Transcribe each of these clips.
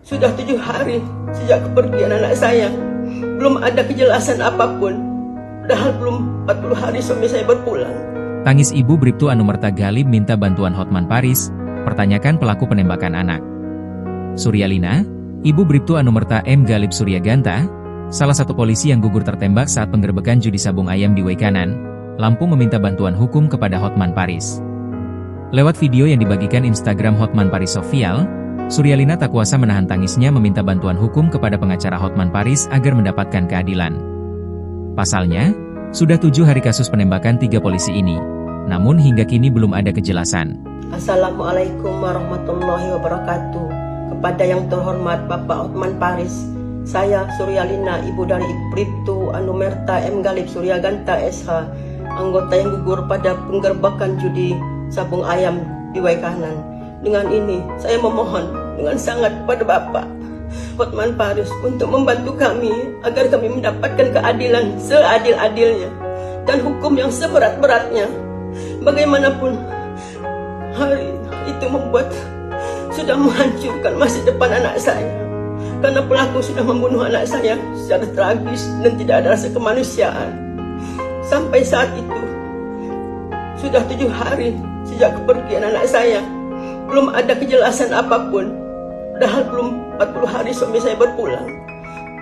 Sudah 7 hari sejak kepergian anak saya. Belum ada kejelasan apapun. Padahal belum 40 hari suami saya berpulang. Tangis Ibu Bribtu Anumerta Galib minta bantuan Hotman Paris, pertanyakan pelaku penembakan anak. Suryalina, Ibu Bribtu Anumerta M. Galib Suryaganta, salah satu polisi yang gugur tertembak saat penggerbekan judi sabung ayam di Waikanan, Lampung meminta bantuan hukum kepada Hotman Paris. Lewat video yang dibagikan Instagram Hotman Paris Official, Suryalina tak kuasa menahan tangisnya meminta bantuan hukum kepada pengacara Hotman Paris agar mendapatkan keadilan. Pasalnya, sudah 7 hari kasus penembakan 3 polisi ini, namun hingga kini belum ada kejelasan. Assalamualaikum warahmatullahi wabarakatuh. Kepada yang terhormat Bapak Hotman Paris, saya Suryalina, ibu dari Bribtu Anumerta M. Galib Suryaganta SH, anggota yang gugur pada penggerbekan judi sabung ayam di Waikanan. Dengan ini, saya memohon dengan sangat kepada Bapak Hotman Paris untuk membantu kami agar kami mendapatkan keadilan seadil-adilnya dan hukum yang seberat-beratnya. Bagaimanapun, hari itu sudah menghancurkan masa depan anak saya. Karena pelaku sudah membunuh anak saya secara tragis dan tidak ada rasa kemanusiaan. Sampai saat itu, sudah 7 hari sejak kepergian anak saya. Belum ada kejelasan apapun. Padahal belum 40 hari suami saya berpulang.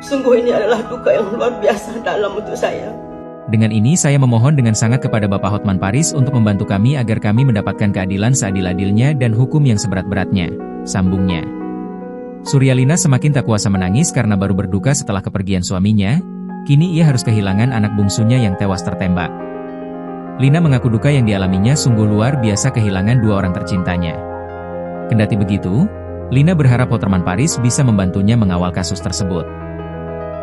Sungguh ini adalah duka yang luar biasa dalam untuk saya. Dengan ini saya memohon dengan sangat kepada Bapak Hotman Paris untuk membantu kami agar kami mendapatkan keadilan seadil-adilnya dan hukum yang seberat-beratnya, sambungnya. Suryalina semakin tak kuasa menangis karena baru berduka setelah kepergian suaminya, kini ia harus kehilangan anak bungsunya yang tewas tertembak. Lina mengaku duka yang dialaminya sungguh luar biasa kehilangan 2 orang tercintanya. Kendati begitu, Lina berharap Hotman Paris bisa membantunya mengawal kasus tersebut.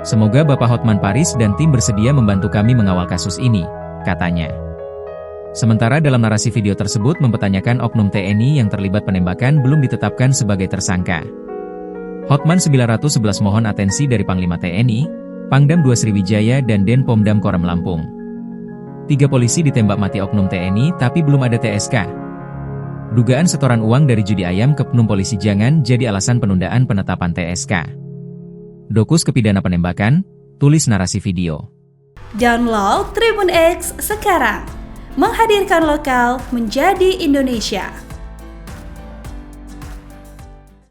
Semoga Bapak Hotman Paris dan tim bersedia membantu kami mengawal kasus ini, katanya. Sementara dalam narasi video tersebut mempertanyakan oknum TNI yang terlibat penembakan belum ditetapkan sebagai tersangka. Hotman 911 mohon atensi dari Panglima TNI, Pangdam 2 Sriwijaya dan Denpomdam Korem Lampung. 3 polisi ditembak mati oknum TNI tapi belum ada TSK. Dugaan setoran uang dari judi ayam ke oknum polisi jangan jadi alasan penundaan penetapan TSK. Dokus Kepidana Penembakan, tulis narasi video. Download Tribun X sekarang, menghadirkan lokal menjadi Indonesia.